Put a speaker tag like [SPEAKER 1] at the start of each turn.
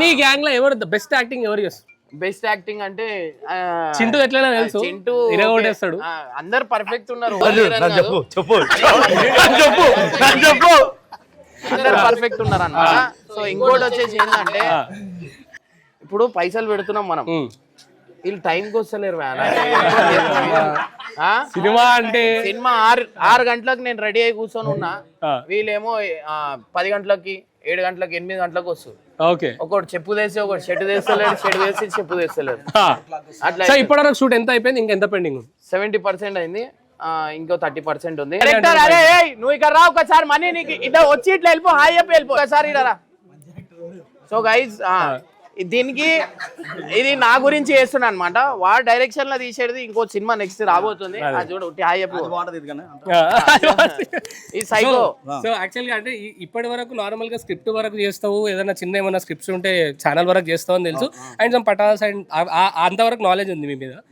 [SPEAKER 1] నీ గ్యాంగ్ లో ఎవరు బెస్ట్ యాక్టింగ్ ఎవరు చేస్తారు?
[SPEAKER 2] బెస్ట్ యాక్టింగ్ అంటే
[SPEAKER 1] చింటూ ఎట్లైనా తెలుసు,
[SPEAKER 2] చింటూ
[SPEAKER 1] ఇరగొట్టేస్తాడు.
[SPEAKER 2] అందరు పర్ఫెక్ట్ ఉన్నారు,
[SPEAKER 3] చెప్పు
[SPEAKER 2] అందరు పర్ఫెక్ట్ ఉన్నారు అన్నమాట. సో ఇంకోటి వచ్చేసి ఏంటంటే ఇప్పుడు పైసలు పెడుతున్నాం మనం, వీళ్ళు టైంకి వస్తలేరు.
[SPEAKER 1] సినిమా అంటే
[SPEAKER 2] సినిమా 6 గంటలకు నేను రెడీ అయి కూర్చొని ఉన్నా, వీళ్ళేమో 10 గంటలకి 7 గంటలకి 8 గంటలకు వస్తుంది.
[SPEAKER 1] ఓకే,
[SPEAKER 2] ఒకటి చెప్పు తెసి ఒకటి షర్ట్ తెస్తలేడు, షర్ట్ తెసి చెప్పు తెస్తలేడు. అట్లా
[SPEAKER 1] ఇప్పటివరకు షూట్ ఎంత అయిపోయింది, ఇంకా ఎంత పెండింగ్?
[SPEAKER 2] 70% అయింది, ఇంకో 30% ఉంది. అరే నువ్వు ఇక్కడ రా ఒకసారి, మనీ నీకు ఇట్లా వచ్చి ఇట్లా వెళ్ళిపో, హాయ్ చెప్పి వెళ్ళిపో ఒకసారి ఇక్కడ రా. సో గైజ్ దీనికి ఇది నా గురించి చేస్తున్నా అనమాట. వాడు డైరెక్షన్ లో తీసేది ఇంకో సినిమా నెక్స్ట్ రాబోతుంది, అది చూడ హాయ్ చెప్పు. ఈ సైకో.
[SPEAKER 1] సో యాక్చువల్ గా అంటే ఇప్పటి వరకు నార్మల్ గా స్క్రిప్ట్ వరకు చేస్తావు, ఏదైనా చిన్న ఏమైనా స్క్రిప్ట్స్ ఉంటే ఛానల్ వరకు చేస్తావు అని తెలుసు. అండ్ సమ్ పటాస్ అండ్ అంతవరకు నాలెడ్జ్ ఉంది మీ మీద.